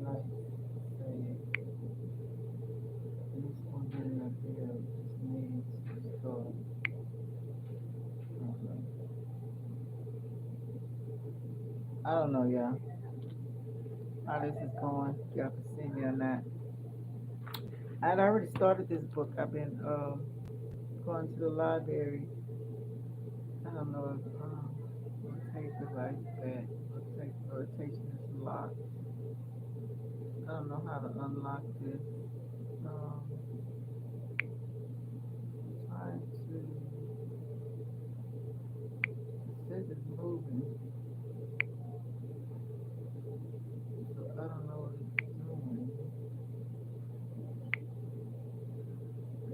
highlight, say, this one here up here just needs to start. I don't know, y'all, how this is going. Y'all can see me or not. I'd already started this book. I've been going to the library. I don't know if rotate device back, rotation is locked. I don't know how to unlock this. Um, trying to. It says it's moving, so I don't know what it's doing.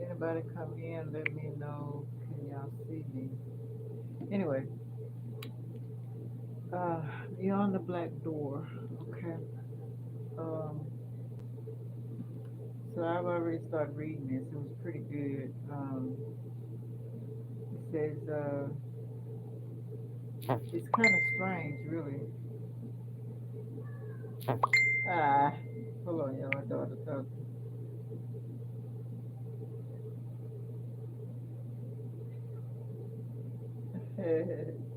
Anybody come in, let me know. Can y'all see me? Anyway, uh, beyond the black door. Okay. Um, so I've already started reading this. It was pretty good. It says it's kind of strange, really. Ah, hold on, y'all. My daughter talking. You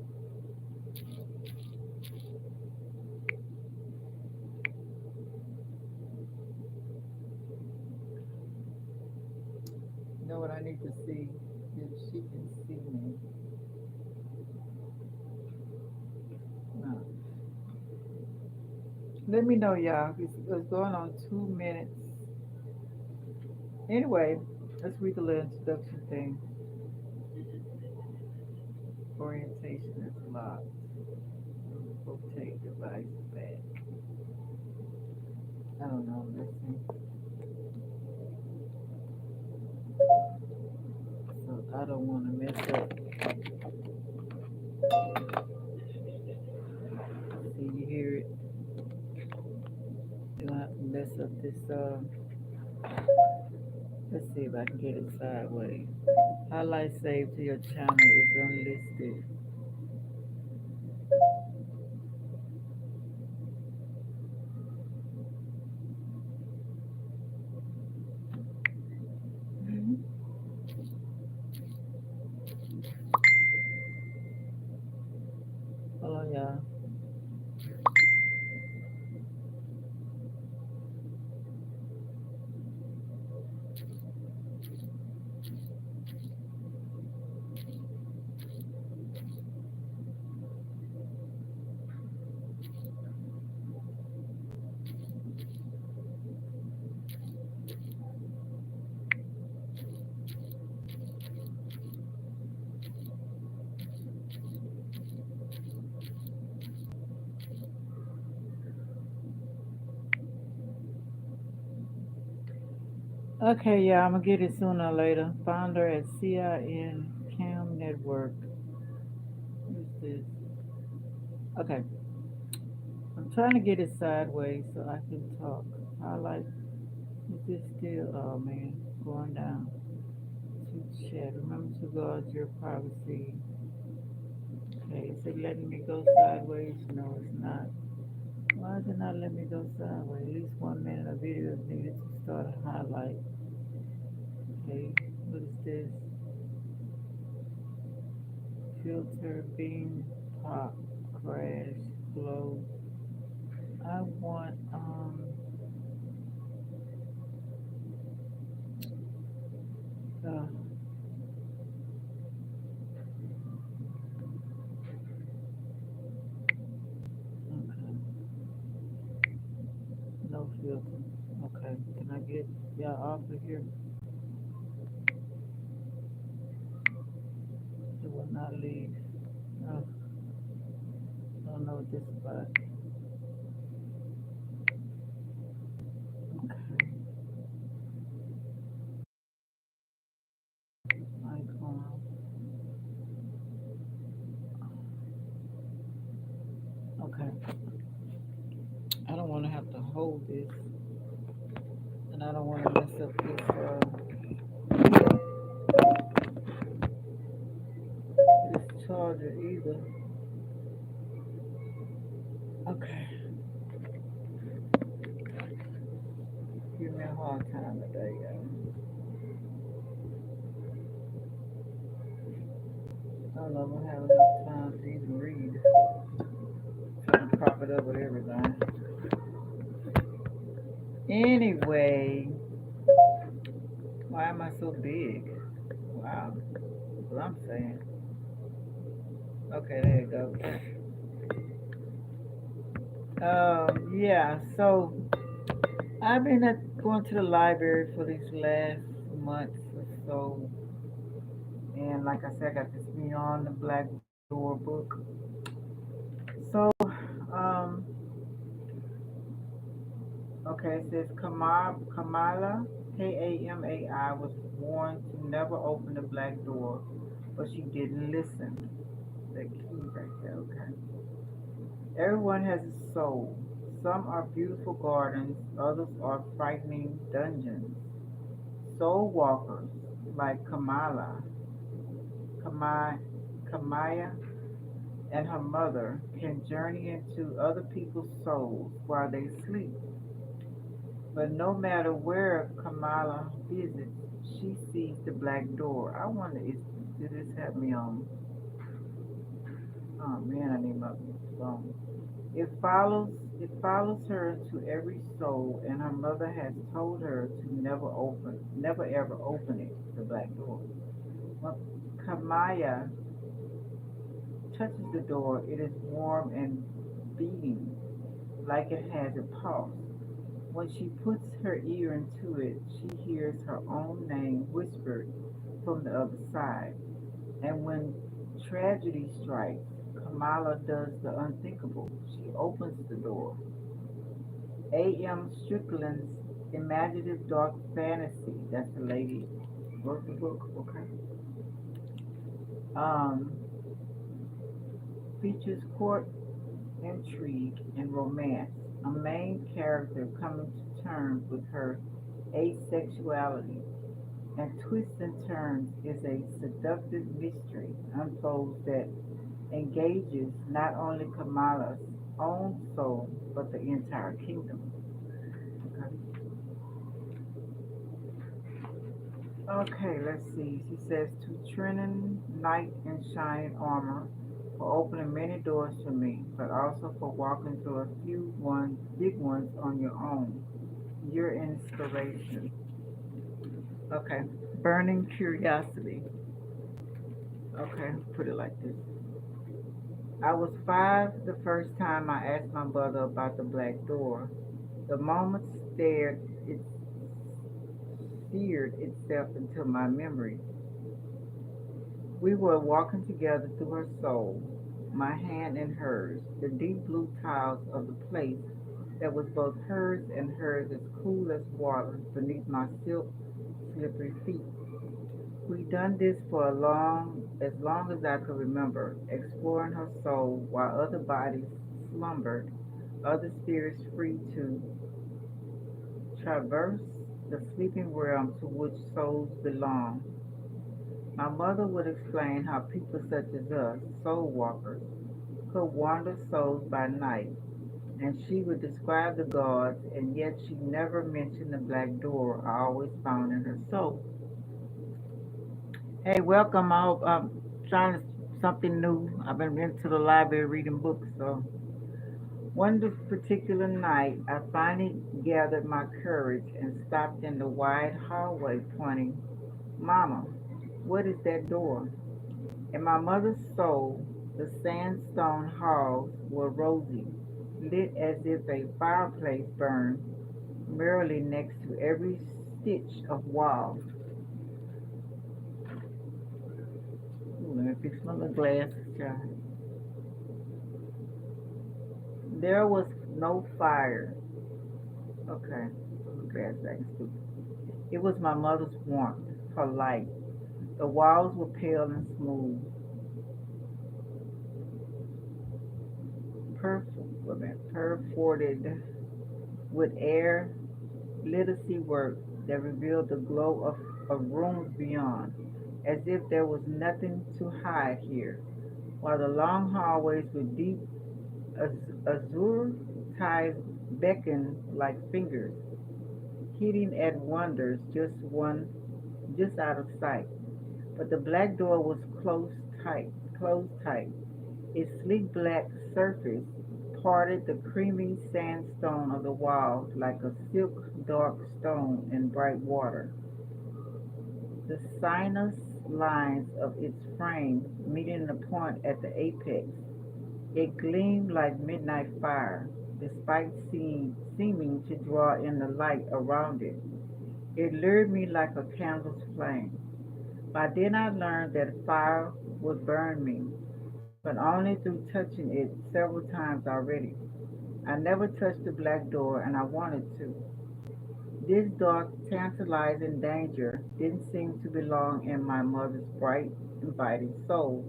know what I need to see if she can see me. No. Let me know, y'all. It's going on 2 minutes. Anyway, let's read the little introduction thing. Orientation is locked. Rotate device back. I don't know. Let's see. So I don't want to mess up. See, you hear it. You don't have to mess up this. Let's see if I can get it sideways. Highlight saved to your channel is unlisted. Hold on, y'all. Okay, yeah, I'm gonna get it sooner or later. Founder at CIN Cam Network. Who's this? Okay, I'm trying to get it sideways so I can talk. Highlight. Is this still? Oh man, going down. To chat. Remember to guard your privacy. Okay, is it letting me go sideways? No, it's not. Why is it not letting me go sideways? At least 1 minute of video is needed to start a highlight. Okay, what is this? Filter, beam, pop, crash, glow. I want uh, okay, no filter. Okay, can I get y'all off of here? It will not leave. Uh, I don't know what this is about. Okay, icon. Okay, I don't want to have to hold this, and I don't want to mess up this charger either. Okay, give me a hard time today, y'all. I don't know if I have enough time to even read. Trying to prop it up with everything. Anyway, why am I so big? Wow, that's what I'm saying. Okay, there you go. Yeah, so I've been going to the library for these last months or so, and like I said, I got this Beyond the Black Door book. So, um, okay, it says Kamala, Kamai, was warned to never open the black door, but she didn't listen. The key right there, okay. Everyone has a soul. Some are beautiful gardens, others are frightening dungeons. Soul walkers like Kamai, Kamaya, and her mother can journey into other people's souls while they sleep. But no matter where Kamala visits, she sees the black door. I wonder if did this have me on? Oh man, I need my phone. It follows it follows her into every soul, and her mother has told her to never ever open it, the black door. When Kamaya touches the door, it is warm and beating, like it has a pulse. When she puts her ear into it, she hears her own name whispered from the other side. And when tragedy strikes, Kamala does the unthinkable. She opens the door. A.M. Strickland's imaginative dark fantasy, that's the lady who wrote the book, okay, um, features court intrigue and romance. A main character coming to terms with her asexuality and twists and turns is a seductive mystery unfolds that engages not only Kamala's own soul but the entire kingdom. Okay, okay, let's see. She says to Trinan, knight in shining armor, for opening many doors for me, but also for walking through a few big ones on your own. Your inspiration. Okay, burning curiosity. Okay, put it like this. I was 5 the first time I asked my brother about the black door. The moment it seared itself into my memory. We were walking together through her soul, my hand in hers, the deep blue tiles of the place that was both hers and hers as cool as water beneath my silk slippery feet. We done this for as long as I could remember, exploring her soul while other bodies slumbered, other spirits free to traverse the sleeping realm to which souls belong. My mother would explain how people such as us, soul walkers, could wander souls by night, and she would describe the gods, and yet she never mentioned the black door I always found in her soul. Hey, welcome. I hope trying something new. I've been into the library reading books. So one this particular night, I finally gathered my courage and stopped in the wide hallway, pointing, "Mama, what is that door?" In my mother's soul, the sandstone halls were rosy, lit as if a fireplace burned merrily next to every stitch of wall. Ooh, let me fix my little glasses, child. There was no fire. Okay, okay, that's stupid. It was my mother's warmth, her light. The walls were pale and smooth, perforated with air literacy work that revealed the glow of rooms beyond, as if there was nothing to hide here, while the long hallways with deep azure ties beckoned like fingers. hitting at wonders, just out of sight. But the black door was closed tight. Its sleek black surface parted the creamy sandstone of the wall like a silk dark stone in bright water. The sinuous lines of its frame meeting the point at the apex, it gleamed like midnight fire, despite seeming to draw in the light around it. It lured me like a candle's flame. By then I learned that fire would burn me, but only through touching it several times already. I never touched the black door, and I wanted to. This dark, tantalizing danger didn't seem to belong in my mother's bright, inviting soul.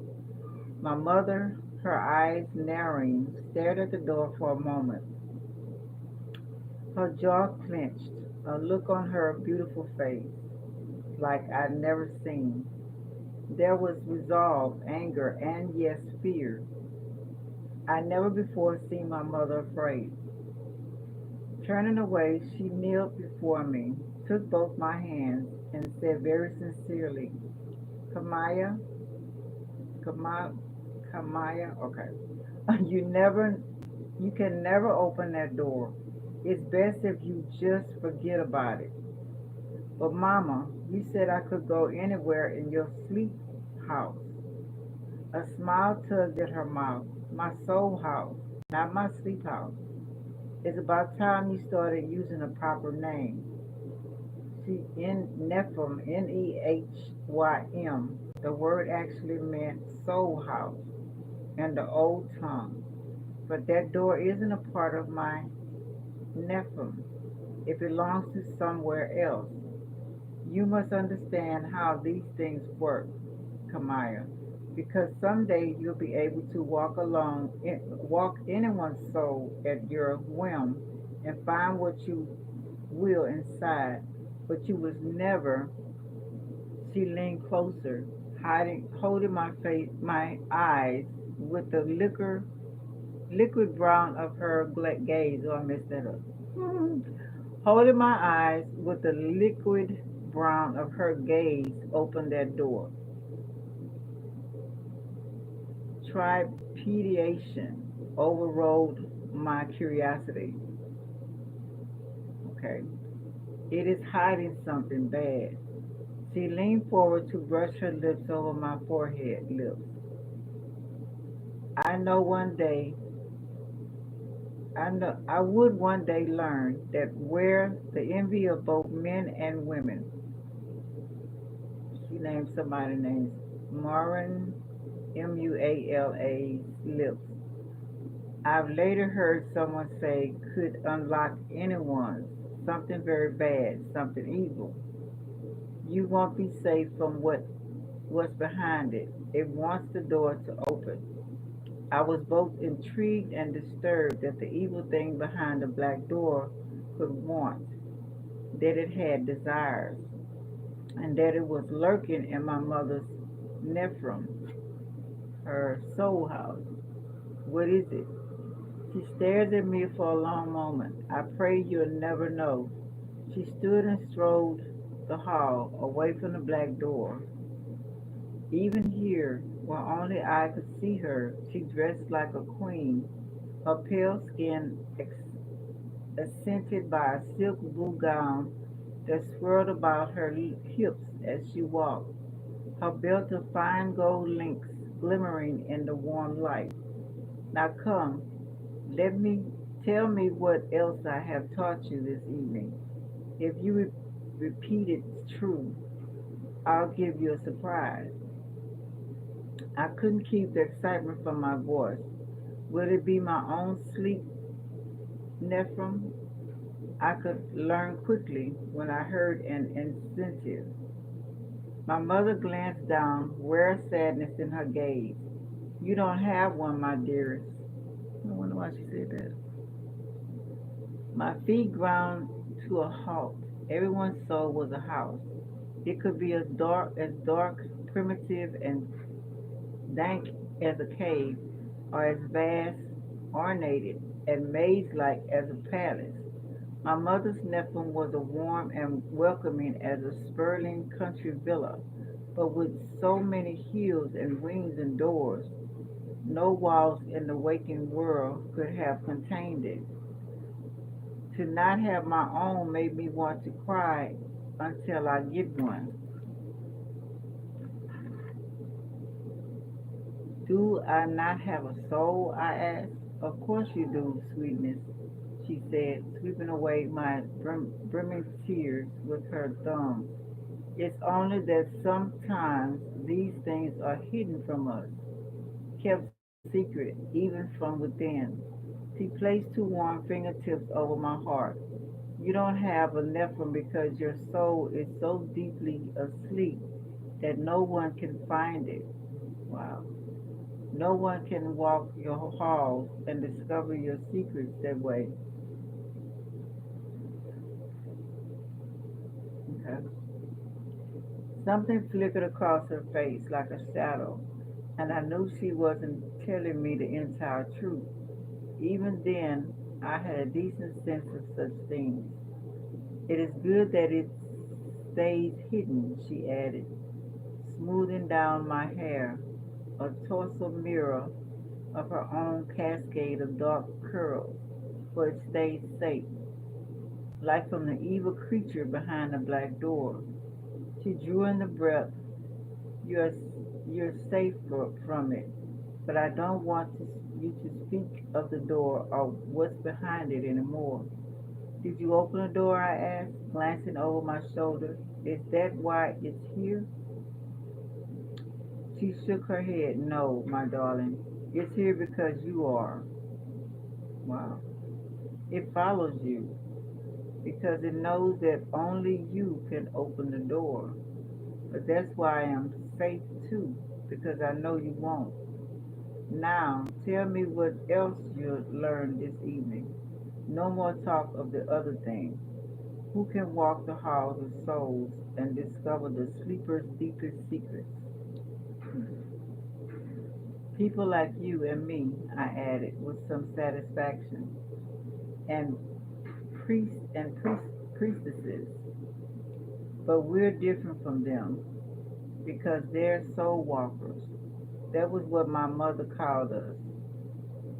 My mother, her eyes narrowing, stared at the door for a moment, her jaw clenched, a look on her beautiful face like I'd never seen. There was resolve, anger, and yes, fear. I never before seen my mother afraid. Turning away, she kneeled before me, took both my hands, and said very sincerely, Kamaya, Kamaya, Kamaya, okay. You never, you can never open that door. It's best if you just forget about it. But Mama, you said I could go anywhere in your sleep house. A smile tugged at her mouth. My soul house, not my sleep house. It's about time you started using a proper name. See, in Nephim, Nehym, the word actually meant soul house in the old tongue. But that door isn't a part of my Nephim. It belongs to somewhere else. You must understand how these things work, Kamaya, because someday you'll be able to walk anyone's soul at your whim and find what you will inside, but you was never. She leaned closer, holding my face, my eyes with the liquid brown of her gaze. Oh, I messed that up. Holding my eyes with the liquid brown of her gaze, opened that door. Trepidation overrode my curiosity. Okay, it is hiding something bad. She leaned forward to brush her lips over my forehead lips. I know one day, I would one day learn that where the envy of both men and women. She named somebody named Marin, Muala's lips. I've later heard someone say could unlock anyone's, something very bad, something evil. You won't be safe from what's behind it. It wants the door to open. I was both intrigued and disturbed that the evil thing behind the black door could want, that it had desires, and that it was lurking in my mother's nephron, her soul house. What is it? She stares at me for a long moment. I pray you'll never know. She stood and strolled the hall away from the black door. Even here, where only I could see her, she dressed like a queen, her pale skin accented by a silk blue gown that swirled about her hips as she walked, her belt of fine gold links glimmering in the warm light. Now come, let me tell me what else I have taught you this evening. If you repeat it true, I'll give you a surprise. I couldn't keep the excitement from my voice. Will it be my own sleep, Nephrim? I could learn quickly when I heard an incentive. My mother glanced down, rare sadness in her gaze. You don't have one, my dearest. I wonder why she said that. My feet ground to a halt. Everyone's soul was a house. It could be as dark, primitive, and dank as a cave, or as vast, ornated, and maze-like as a palace. My mother's Nephilim was a warm and welcoming as a sprawling country villa, but with so many hills and wings and doors, no walls in the waking world could have contained it. To not have my own made me want to cry until I get one. Do I not have a soul? I asked. Of course you do, sweetness, she said, sweeping away my brimming tears with her thumb. It's only that sometimes these things are hidden from us, kept secret even from within. She placed two warm fingertips over my heart. You don't have a Nephilim because your soul is so deeply asleep that no one can find it. Wow. No one can walk your halls and discover your secrets that way. Okay. Something flickered across her face like a shadow, and I knew she wasn't telling me the entire truth. Even then, I had a decent sense of such things. It is good that it stays hidden, she added, smoothing down my hair, a torso mirror of her own cascade of dark curls, for it stays safe, like from the evil creature behind the black door. She drew in the breath. You're, you're safe from it, but I don't want you to speak of the door or what's behind it anymore. Did you open the door? I asked, glancing over my shoulder. Is that why it's here? She shook her head. No, my darling. It's here because you are. Wow. It follows you because it knows that only you can open the door. But that's why I am safe too, because I know you won't. Now, tell me what else you learned this evening. No more talk of the other thing. Who can walk the halls of souls and discover the sleeper's deepest secrets? People like you and me, I added with some satisfaction, and priestesses, but we're different from them because they're soul walkers. That was what my mother called us.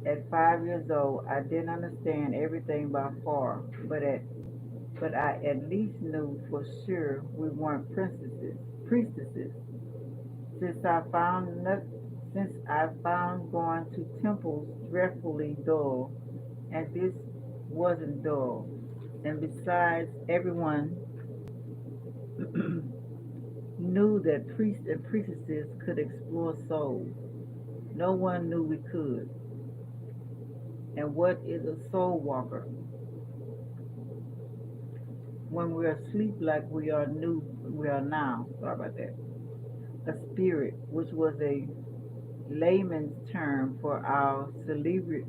At 5 years old, I didn't understand everything by far, but I at least knew for sure we weren't priestesses. Since I found not, since I found going to temples dreadfully dull, and this wasn't dull. And besides, everyone knew that priests and priestesses could explore souls. No one knew we could. And what is a soul walker? When we're asleep like we are now. Sorry about that. A spirit, which was a layman's term for our cerebral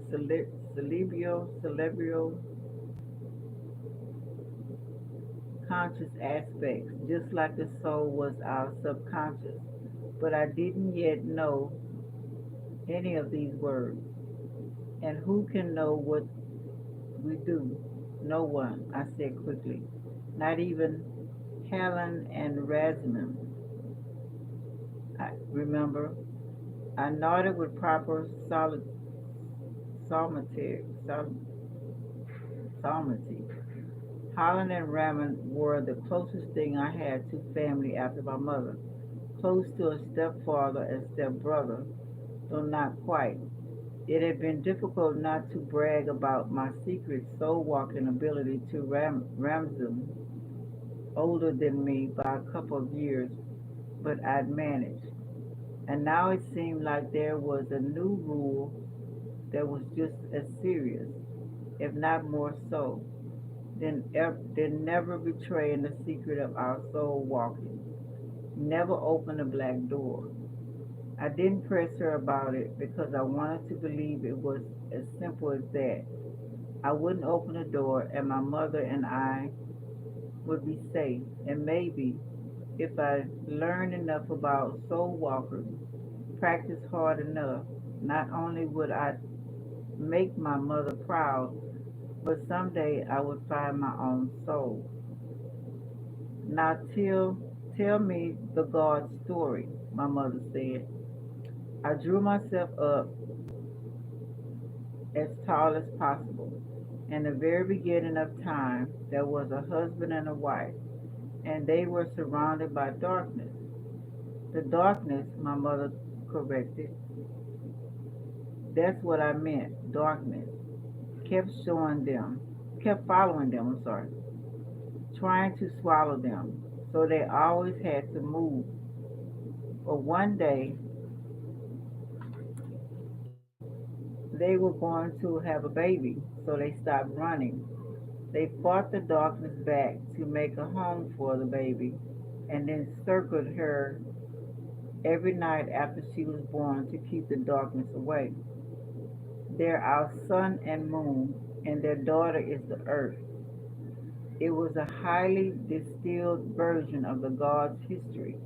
conscious aspects, just like the soul was our subconscious. But I didn't yet know any of these words. And who can know what we do? No one, I said quickly. Not even Helen and Rasmus. I remember. I nodded with proper solemnity. Solemnity. Holland and Raymond were the closest thing I had to family after my mother, close to a stepfather and stepbrother, though not quite. It had been difficult not to brag about my secret soul walking ability to Ramsam, older than me by a couple of years, but I'd managed. And now it seemed like there was a new rule that was just as serious, if not more so, than never betraying the secret of our soul walking. Never open a black door. I didn't press her about it because I wanted to believe it was as simple as that. I wouldn't open the door and my mother and I would be safe. And maybe if I learned enough about soul walkers, practice hard enough, not only would I make my mother proud, but someday I would find my own soul. Now tell me the God story, my mother said. I drew myself up as tall as possible. In the very beginning of time, there was a husband and a wife, and they were surrounded by darkness. The darkness, my mother corrected, that's what I meant, darkness, kept showing them, kept following them, I'm sorry, trying to swallow them. So they always had to move. But one day, they were going to have a baby, so they stopped running. They fought the darkness back to make a home for the baby, and then circled her every night after she was born to keep the darkness away. They're our sun and moon, and their daughter is the earth. It was a highly distilled version of the God's history,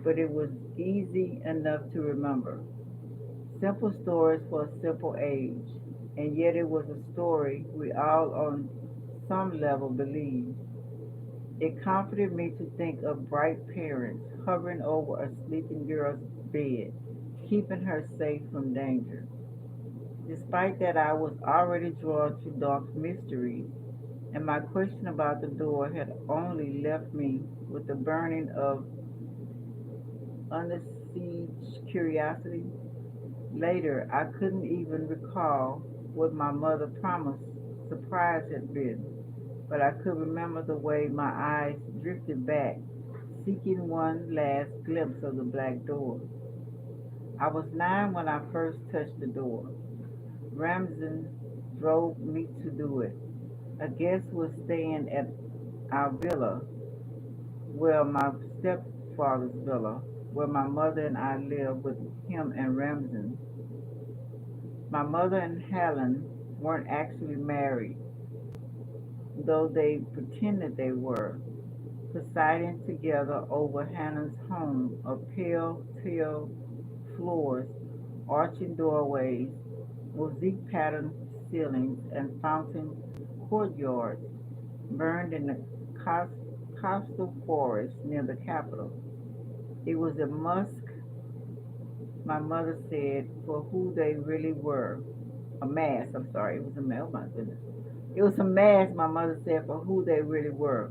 but it was easy enough to remember. Simple stories for a simple age, and yet it was a story we all on some level believed. It comforted me to think of bright parents hovering over a sleeping girl's bed, keeping her safe from danger. Despite that, I was already drawn to dark mysteries, and my question about the door had only left me with the burning of unassuaged curiosity. Later, I couldn't even recall what my mother promised surprise had been, but I could remember the way my eyes drifted back, seeking one last glimpse of the black door. I was 9 when I first touched the door. Ramsden drove me to do it. A guest was staying at our villa, well, my stepfather's villa, where my mother and I lived with him and Ramsden. My mother and Helen weren't actually married, though they pretended they were, presiding together over Hannah's home of pale teal floors, arching doorways, mosaic-patterned ceilings, and fountain courtyards burned in the coastal forest near the capital. It was a musk, my mother said, for who they really were. A mask, I'm sorry, it was a mask, oh my goodness. It was a mask, my mother said, for who they really were,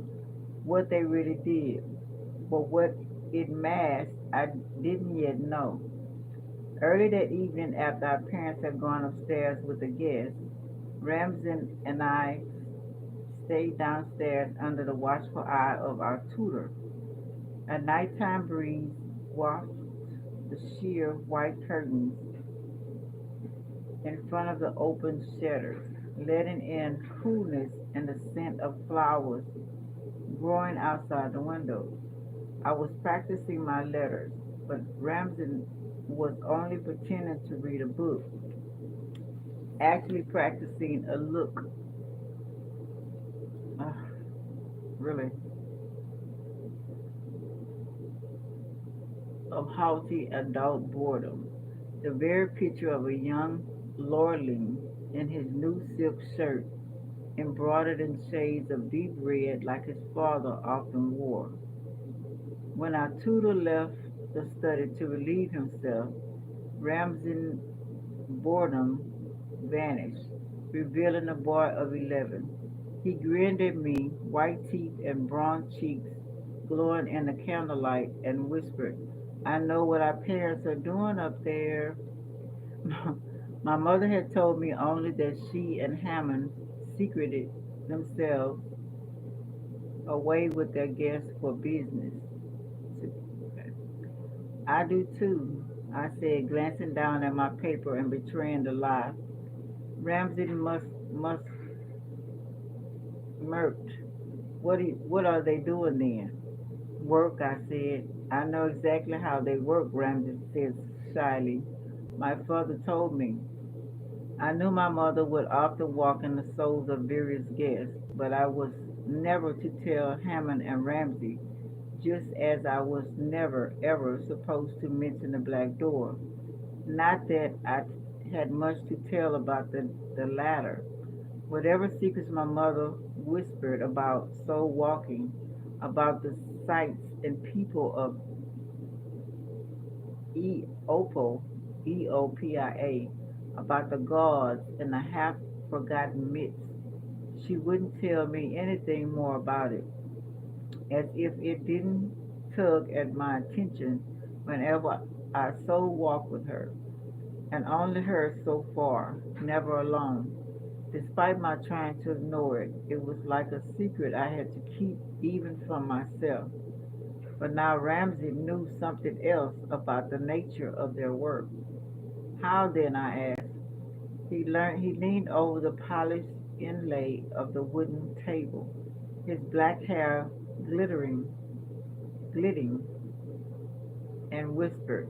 what they really did. But what it masked, I didn't yet know. Early that evening, after our parents had gone upstairs with the guests, Ramsden and I stayed downstairs under the watchful eye of our tutor. A nighttime breeze wafted the sheer white curtains in front of the open shutters, letting in coolness and the scent of flowers growing outside the windows. I was practicing my letters, but Ramsden was only pretending to read a book, actually practicing a look, uh, really, of haughty adult boredom. The very picture of a young lordling in his new silk shirt, embroidered in shades of deep red like his father often wore. When our tutor left the study to relieve himself, Ramsden's boredom vanished, revealing a boy of 11. He grinned at me, white teeth and bronze cheeks glowing in the candlelight, and whispered, I know what our parents are doing up there. My mother had told me only that she and Hammond secreted themselves away with their guests for business. I do too, I said, glancing down at my paper and betraying the lie. Ramsey must smirked. What are they doing then? Work, I said. I know exactly how they work, Ramsey said shyly. My father told me. I knew my mother would often walk in the souls of various guests, but I was never to tell Hammond and Ramsey, just as I was never, ever supposed to mention the black door. Not that I had much to tell about the latter. Whatever secrets my mother whispered about soul walking, about the sights and people of Eopia, about the gods and the half forgotten myths, she wouldn't tell me anything more about it, as if it didn't tug at my attention whenever I soul walked with her, and only her so far, never alone. Despite my trying to ignore it, it was like a secret I had to keep even from myself. But now Ramsay knew something else about the nature of their work. How then, I asked. He leaned over the polished inlay of the wooden table, his black hair glittering, and whispered,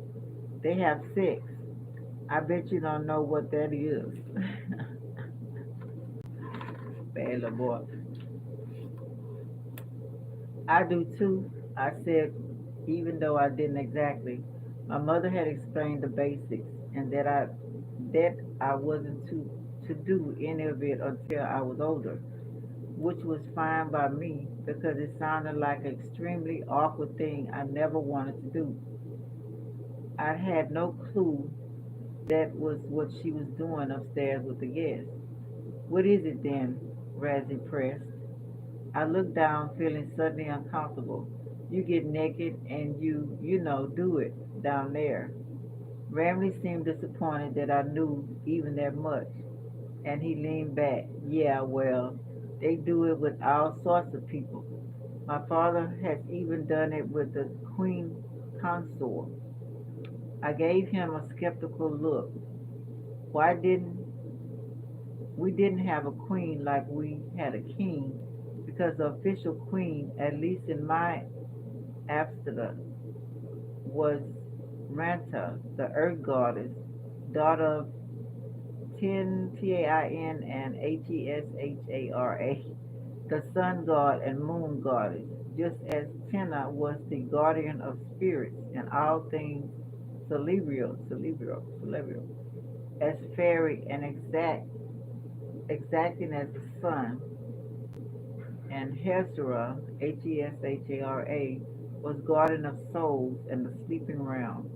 "They have sex. I bet you don't know what that is." Bad little boy. I do too, I said, even though I didn't exactly. My mother had explained the basics, and that I wasn't to do any of it until I was older, which was fine by me because it sounded like an extremely awkward thing I never wanted to do. I had no clue that was what she was doing upstairs with the guests. "What is it then?" Razzie pressed. I looked down, feeling suddenly uncomfortable. "You get naked and do it down there." Ramley seemed disappointed that I knew even that much, and he leaned back. "Yeah, well, they do it with all sorts of people. My father has even done it with the queen consort." I gave him a skeptical look. Why didn't We didn't have a queen like we had a king, because the official queen, at least in my Amsterdam, was Ranta, the earth goddess, daughter of Tin and Heshara, the sun god and moon goddess, just as Tina was the guardian of spirits and all things celestial, as fairy and exacting as the sun, and Heshara, was guardian of souls and the sleeping realm,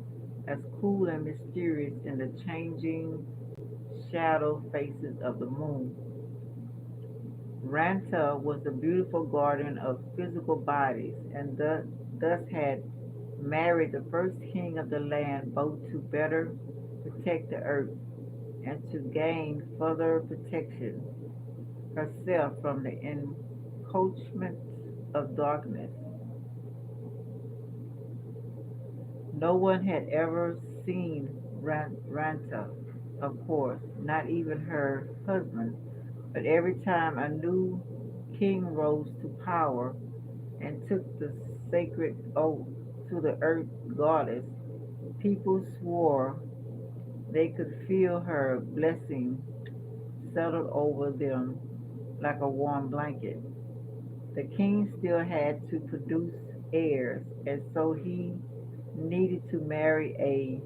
as cool and mysterious in the changing shadow faces of the moon. Ranta was the beautiful guardian of physical bodies, and thus had married the first king of the land, both to better protect the earth and to gain further protection herself from the encroachments of darkness. No one had ever seen Ranta, of course, not even her husband, but every time a new king rose to power and took the sacred oath to the earth goddess, people swore they could feel her blessing settle over them like a warm blanket. The king still had to produce heirs, and so he needed to marry a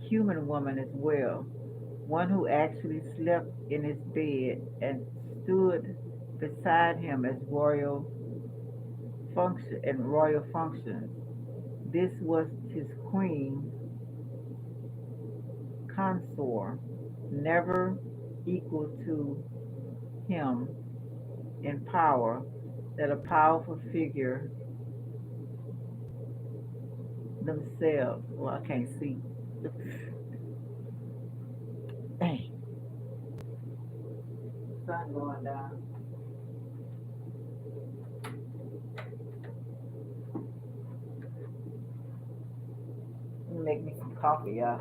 human woman as well, one who actually slept in his bed and stood beside him as royal functions. This was his queen consort, never equal to him in power, that a powerful figure themselves. Well, I can't see. Dang, sun going down. Make me some coffee, y'all.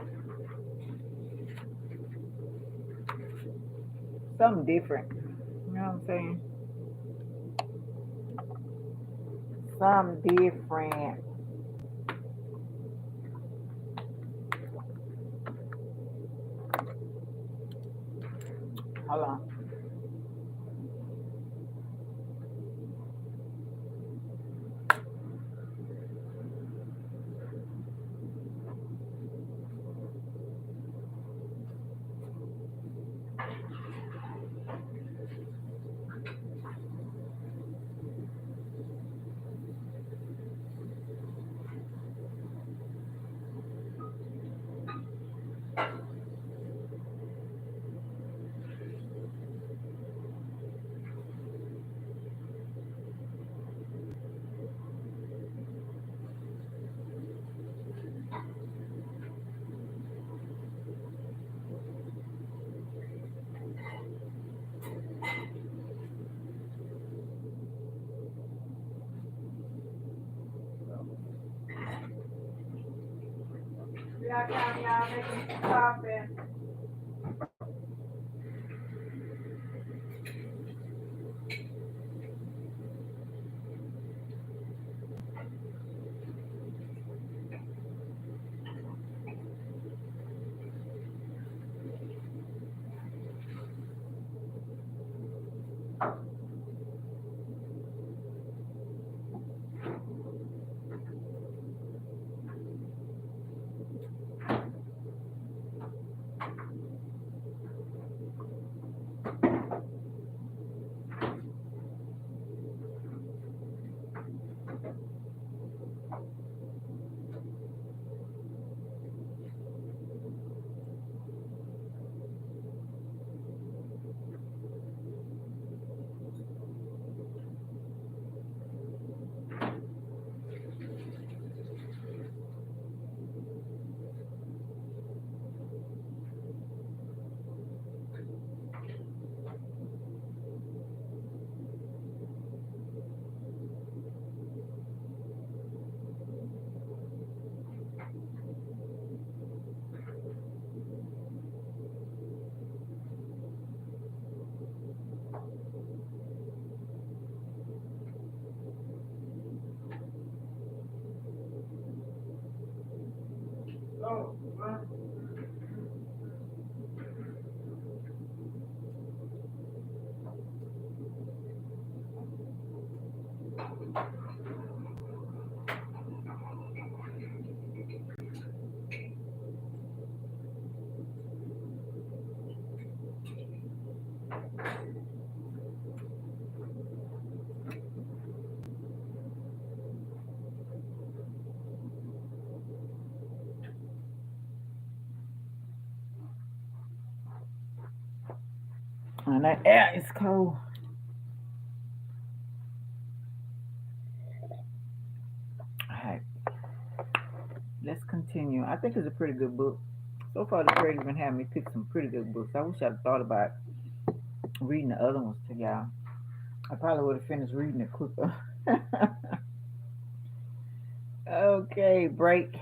Something different. You know what I'm saying? Something different. Hold on. Y'all come, y'all making some coffee. Oh, and that air is cold. All right, let's continue. I think it's a pretty good book. So far, the creator's been having me pick some pretty good books. I wish I'd thought about reading the other ones to y'all. I probably would have finished reading it quicker. Okay, break.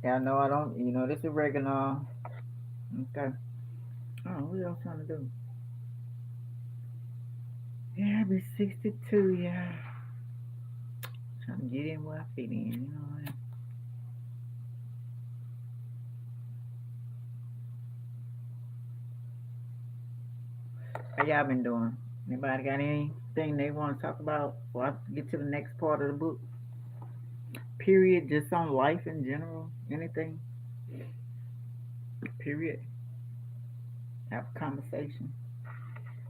Yeah, no, I don't. This is oregano. Okay. Oh, what else trying to do? Yeah, I be 62. Yeah, trying to get in where I fit in. How y'all been doing? Anybody got anything they want to talk about before I get to the next part of the book? Period. Just on life in general. Anything? Period. Have a conversation.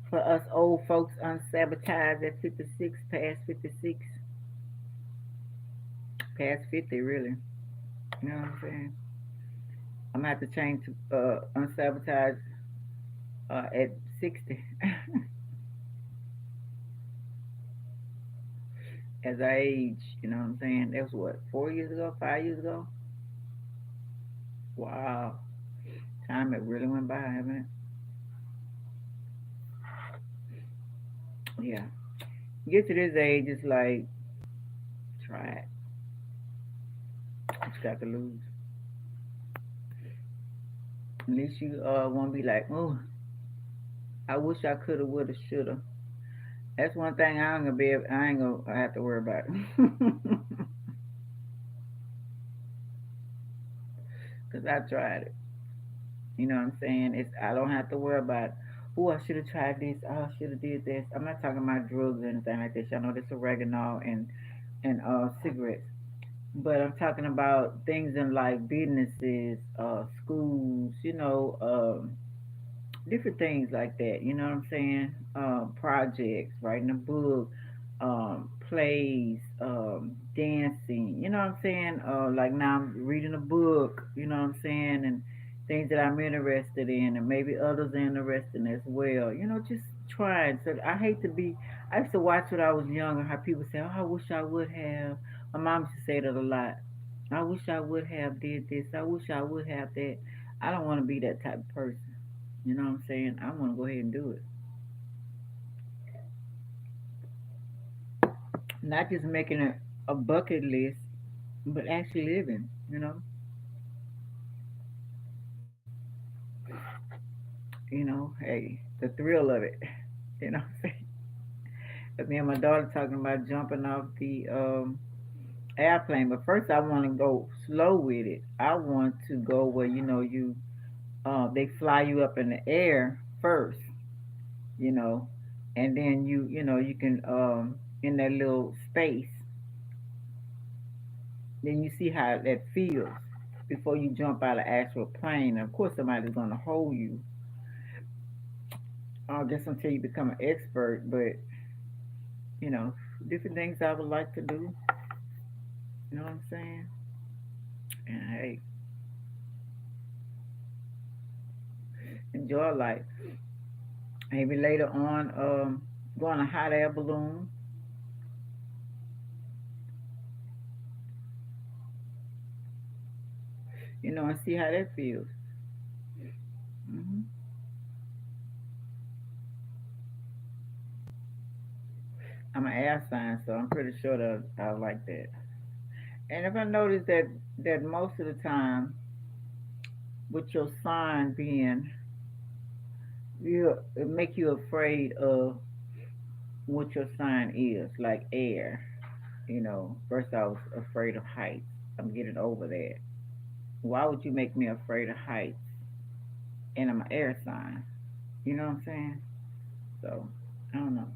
For us old folks unsabotaged at 56, past 56, past 50, really. You know what I'm saying? I'm gonna have to change to unsabotage at 60 as I age. You know what I'm saying? That was what, 4 years ago, 5 years ago? Wow. Time it really went by, haven't it? Yeah. Get to this age, it's like, try it. You just got to lose. At least you won't be like, oh, I wish I coulda, woulda, shoulda. That's one thing I ain't gonna be. I ain't gonna have to worry about. Cause I tried it. You know what I'm saying? It's I don't have to worry about. Oh, I should have tried this. Oh, I should have did this. I'm not talking about drugs or anything like this. Y'all know this oregano and cigarettes. But I'm talking about things in like businesses, schools. Different things like that. You know what I'm saying? Projects, writing a book, plays, dancing. You know what I'm saying? Like now I'm reading a book. You know what I'm saying? And things that I'm interested in, and maybe others are interested in as well. Just trying. So I hate to be. I used to watch when I was younger how people say, "Oh, I wish I would have." My mom used to say that a lot. I wish I would have did this. I wish I would have that. I don't want to be that type of person. You know what I'm saying? I want to go ahead and do it. Not just making a bucket list. but actually living, hey, the thrill of it, you know. But me and my daughter talking about jumping off the airplane, but first I want to go slow with it. I want to go where they fly you up in the air first, you know, and then you can in that little space, then you see how that feels before you jump out of actual plane. And of course, somebody's gonna hold you, I guess until you become an expert. But you know, different things I would like to do. You know what I'm saying? And hey, enjoy life. Maybe later on, go on a hot air balloon, and see how that feels. hmm I'm an air sign, so I'm pretty sure that I like that. And if I notice that most of the time, with your sign being, it make you afraid of what your sign is, like air. First I was afraid of heights. I'm getting over that. Why would you make me afraid of heights? And I'm an air sign. You know what I'm saying? So I don't know.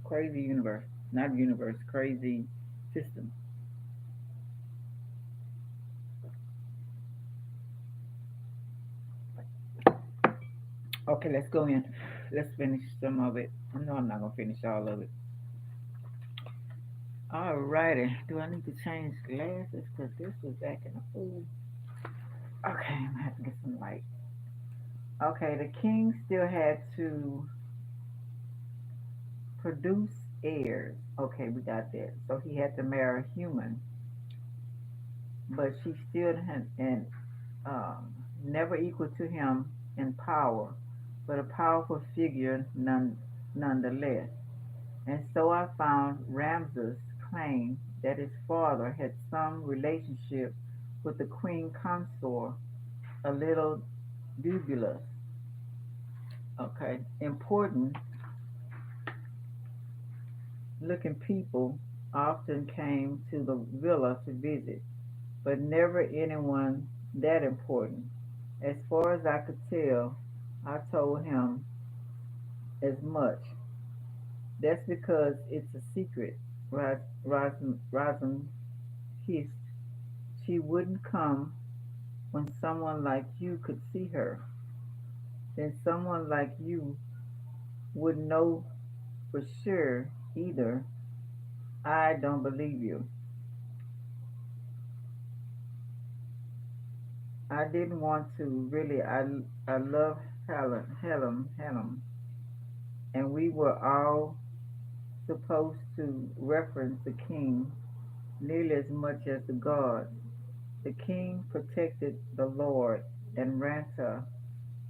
Crazy universe, not universe, crazy system. Okay, let's go in. Let's finish some of it. I know I'm not gonna finish all of it. Alrighty. Do I need to change glasses? Cause this was acting a fool. Okay, I'm gonna have to get some light. Okay, the king still had to produce heirs. Okay, we got that. So he had to marry a human, but she still had and never equal to him in power, but a powerful figure nonetheless. And so I found Ramses claimed that his father had some relationship with the queen consort, a little dubulous. Okay, important looking people often came to the villa to visit, but never anyone that important. As far as I could tell, I told him as much. That's because it's a secret. Rosin hissed. She wouldn't come when someone like you could see her. Then someone like you wouldn't know for sure either. I don't believe you. I didn't want to really. I love Helen, and we were all supposed to reference the king nearly as much as the gods. The king protected the Lord and Ranta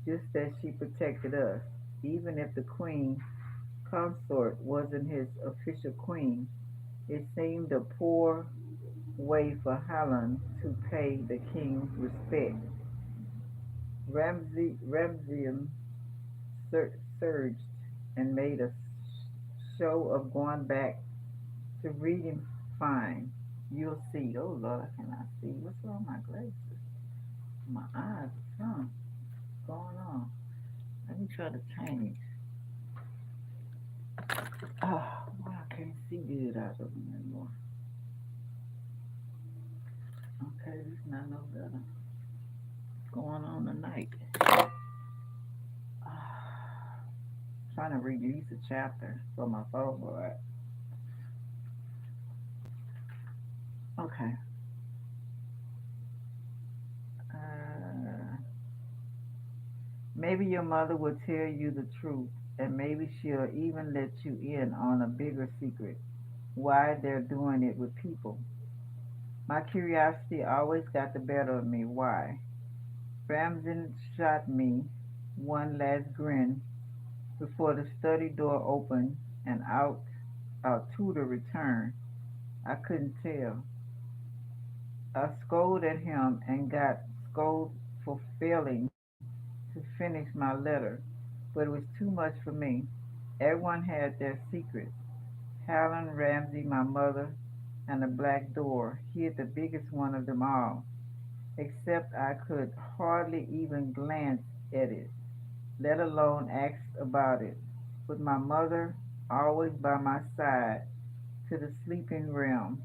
just as she protected us, even if the queen consort wasn't his official queen. It seemed a poor way for Helen to pay the king respect. Ramsesium surged and made a show of going back to reading fine. You'll see. Oh Lord, I cannot see. What's wrong with my glasses? My eyes are something going on. Let me try to change. Oh, well, I can't see good out of them anymore. Okay, this is not no better. What's going on tonight? Trying to reduce the chapter for my phone, boy. Okay. Uh, Maybe your mother will tell you the truth, and maybe she'll even let you in on a bigger secret. Why they're doing it with people. My curiosity always got the better of me. Why? Ramsden shot me one last grin before the study door opened and out our tutor returned. I couldn't tell. I scolded at him and got scolded for failing to finish my letter, but it was too much for me. Everyone had their secrets. Helen Ramsey, my mother, and the black door hid the biggest one of them all, except I could hardly even glance at it, let alone ask about it, with my mother always by my side to the sleeping realm.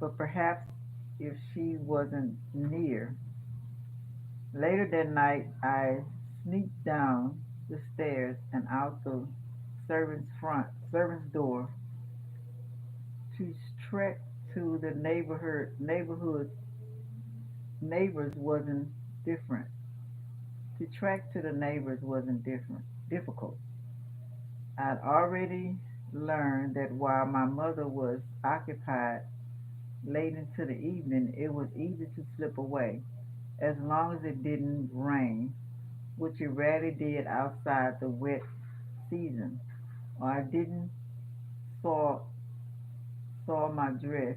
But perhaps if she wasn't near. Later that night, I sneaked down the stairs and out the servant's door to trek to the neighborhood neighbors wasn't different. To track to the neighbors wasn't difficult. I'd already learned that while my mother was occupied late into the evening, it was easy to slip away, as long as it didn't rain, which it rarely did outside the wet season, or I didn't saw saw my dress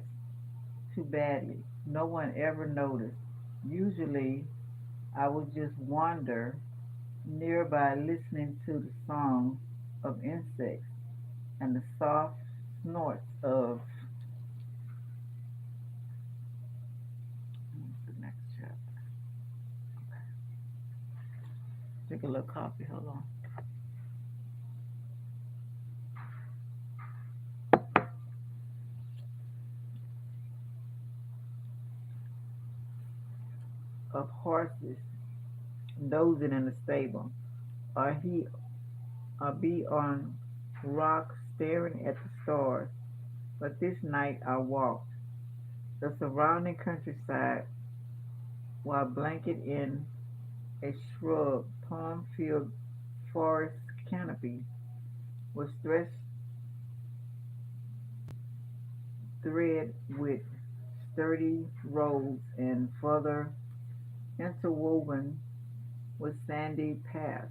too badly. No one ever noticed. Usually I would just wander nearby listening to the songs of insects and the soft snorts of what's the next chapter? Drink a little coffee, hold on. Of horses dozing in the stable, or he or be on rocks staring at the stars. But this night I walked the surrounding countryside while blanketed in a shrub palm-filled forest canopy was thread with sturdy roads and further interwoven with sandy paths.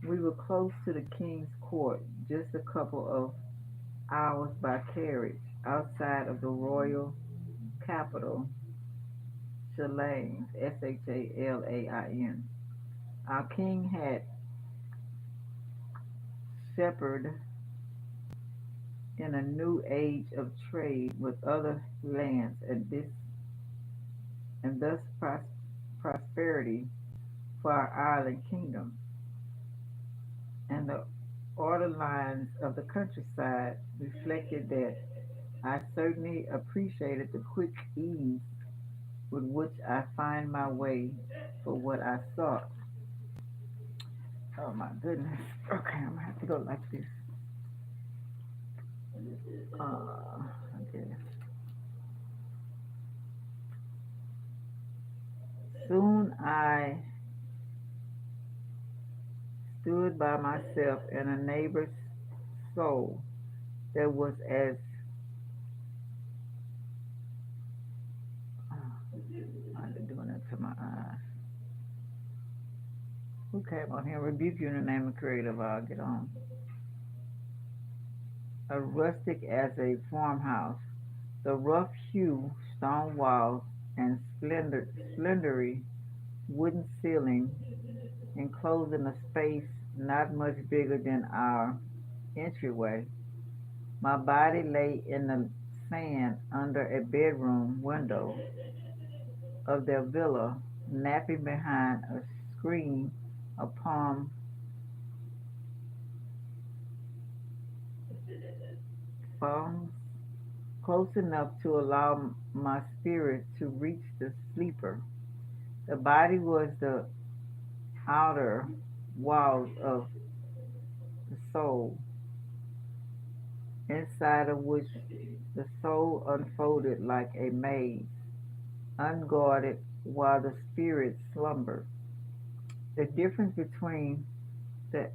We were close to the king's court, just a couple of hours by carriage outside of the royal capital, Shalain, Shalin. Our king had shepherded in a new age of trade with other lands, and thus prosperity for our island kingdom, and the order lines of the countryside reflected that. I certainly appreciated the quick ease with which I find my way for what I sought. Oh my goodness. Okay, I'm gonna have to go like this. Okay. Soon I stood by myself in a neighbor's soul that was as I'm doing it to my eyes. Who came on here? Rebuke you in the name of creative. I'll get on. A rustic as a farmhouse. The rough hew stone walls and splendory wooden ceiling enclosing a space not much bigger than our entryway. My body lay in the sand under a bedroom window of their villa, napping behind a screen of palm palms close enough to allow my spirit to reach the sleeper. The body was the outer walls of the soul, inside of which the soul unfolded like a maze, unguarded while the spirit slumbered. The difference between the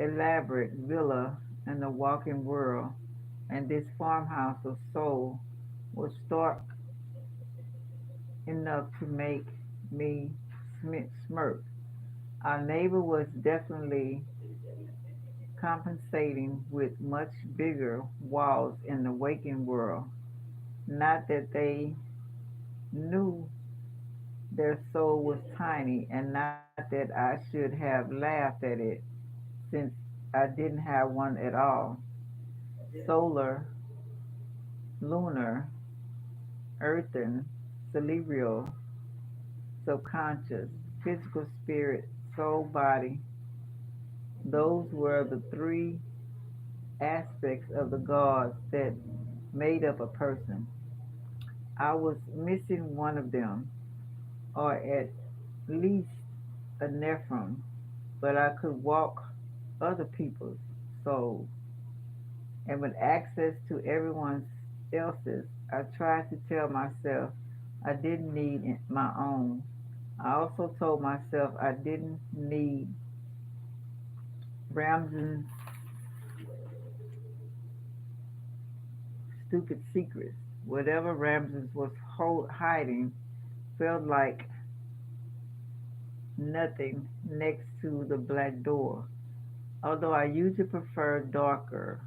elaborate villa and the walking world and this farmhouse of soul was stark enough to make me smirk. Our neighbor was definitely compensating with much bigger walls in the waking world. Not that they knew their soul was tiny, and not that I should have laughed at it since I didn't have one at all. Solar, lunar, earthen, cerebral, subconscious, physical spirit, soul body. Those were the three aspects of the gods that made up a person. I was missing one of them, or at least a nephron, but I could walk other people's souls. And with access to everyone else's, I tried to tell myself I didn't need my own. I also told myself I didn't need Ramsden's stupid secrets. Whatever Ramses was hiding felt like nothing next to the black door. Although I usually prefer darker,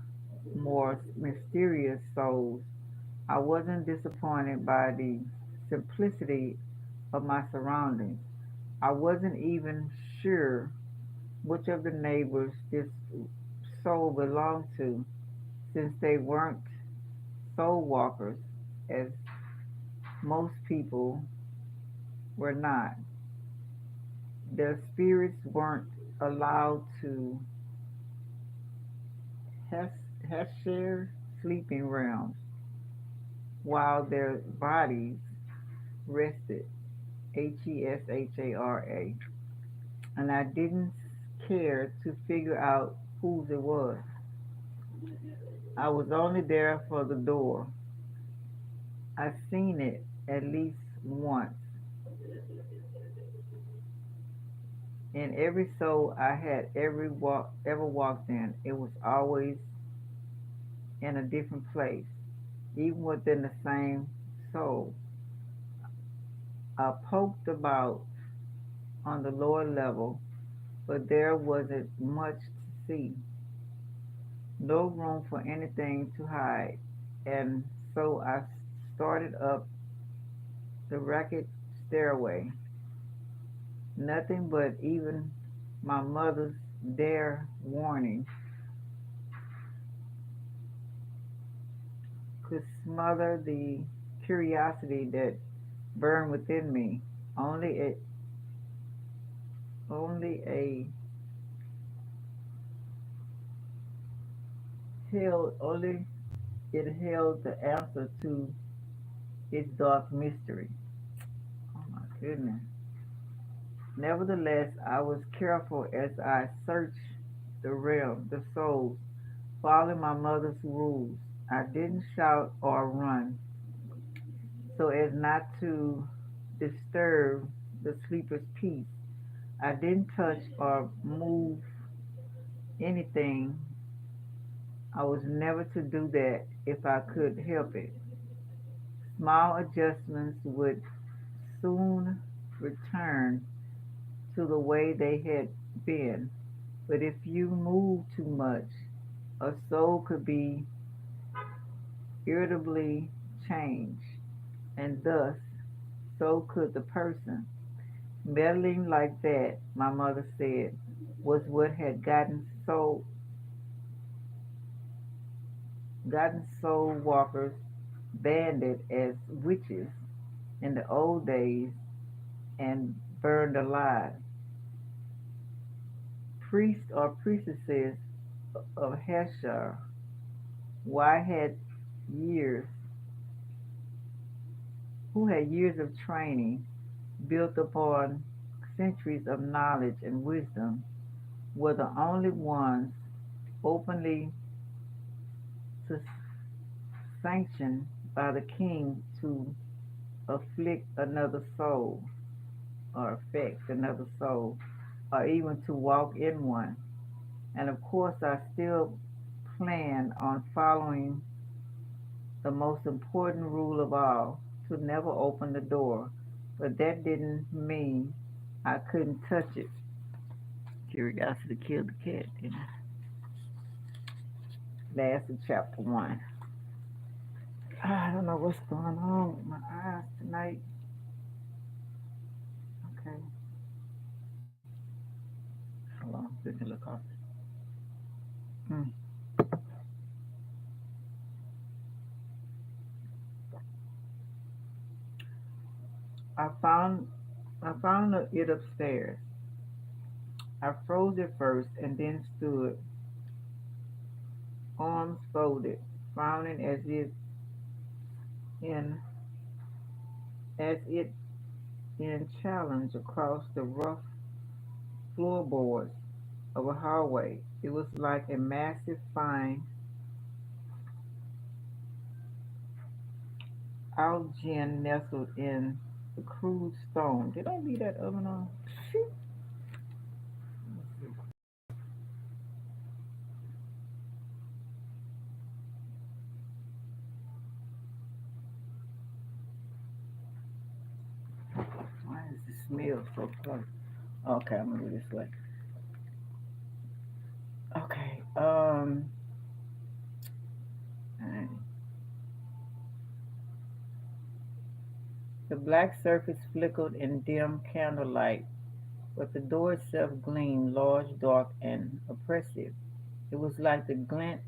more mysterious souls, I wasn't disappointed by the simplicity of my surroundings. I wasn't even sure which of the neighbors this soul belonged to, since they weren't soul walkers, as most people were not. Their spirits weren't allowed to have, have shared sleeping realms while their bodies rested. Heshara. And I didn't care to figure out whose it was. I was only there for the door. I seen it at least once in every soul I had ever walked in. It was always in a different place, even within the same soul. I poked about on the lower level, but there wasn't much to see. No room for anything to hide, and so I started up the racket stairway. Nothing but even my mother's dare warning could smother the curiosity that burned within me. Only a, only only it held the answer to its dark mystery. Oh my goodness. Nevertheless, I was careful as I searched the souls, following my mother's rules. I didn't shout or run so as not to disturb the sleeper's peace. I didn't touch or move anything. I was never to do that if I could help it. Small adjustments would soon return to the way they had been. But if you move too much, a soul could be irritably changed, and thus so could the person. Meddling like that, my mother said, was what had gotten soul walkers banded as witches in the old days and burned alive. Priests or priestesses of Heshar, why had years who had years of training built upon centuries of knowledge and wisdom, were the only ones openly sanctioned by the king to afflict another soul or affect another soul or even to walk in one. And of course, I still plan on following the most important rule of all, to never open the door. But that didn't mean I couldn't touch it. Curiosity killed the cat. Last of chapter one. I don't know what's going on with my eyes tonight. Drink a little coffee. Mm. I found I found it upstairs. I froze it first and then stood, arms folded, frowning in as it in challenge across the rough floorboards of a hallway. It was like a massive fine Algin nestled in the crude stone. Did I leave that oven on? Why does it smell so close? Okay, I'm gonna do this way. Okay. Alright. The black surface flickered in dim candlelight, but the door itself gleamed large, dark, and oppressive. It was like the glint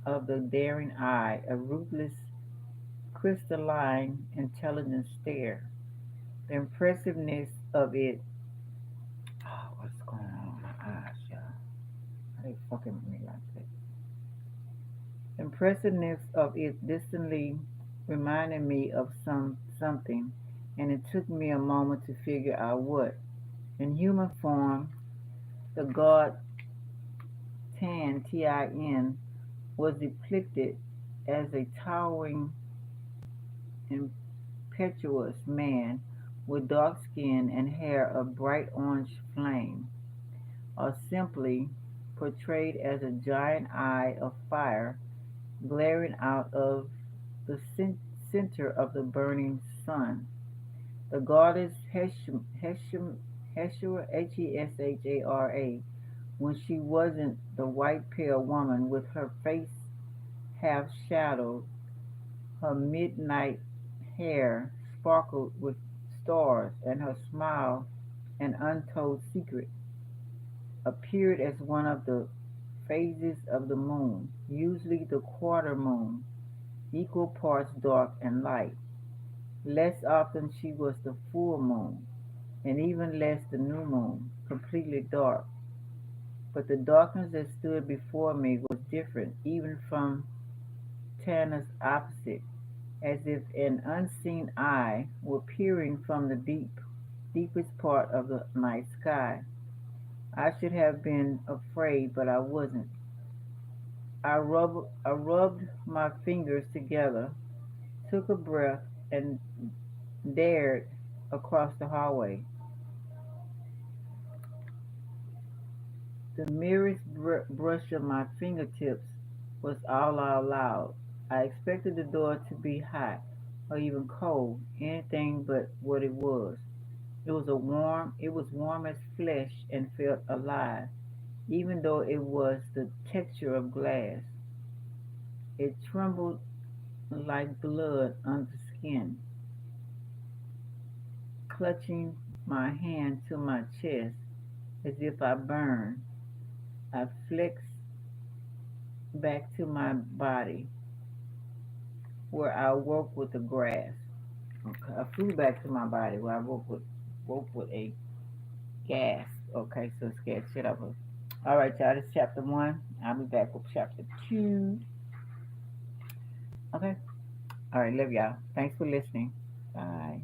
of the daring eye, a ruthless, crystalline, intelligent stare. The impressiveness of it. Oh, what's going on with my eyes, y'all? How they fucking with me like that? The impressiveness of it distantly reminded me of something, and it took me a moment to figure out what. In human form, the god Tin was depicted as a towering, impetuous man with dark skin and hair of bright orange flame, or simply portrayed as a giant eye of fire glaring out of the center of the burning sun. The goddess Heshara, Heshara, when she wasn't the white pale woman with her face half shadowed, her midnight hair sparkled with stars, and her smile, an untold secret, appeared as one of the phases of the moon, usually the quarter moon, equal parts dark and light. Less often she was the full moon, and even less the new moon, completely dark. But the darkness that stood before me was different, even from Tanner's opposite, as if an unseen eye were peering from the deepest part of the night sky. I should have been afraid, but I wasn't. I rubbed my fingers together, took a breath, and dared across the hallway. The merest brush of my fingertips was all I allowed. I expected the door to be hot or even cold, anything but what it was. It was warm as flesh and felt alive, even though it was the texture of glass. It trembled like blood under skin. Clutching my hand to my chest as if I burned, I flexed back to my body where I woke with the grass. Okay, I flew back to my body where I woke with a gasp. Okay, so scared shit of her. All right, y'all. This is chapter 1. I'll be back with chapter 2. Okay. All right. Love y'all. Thanks for listening. Bye.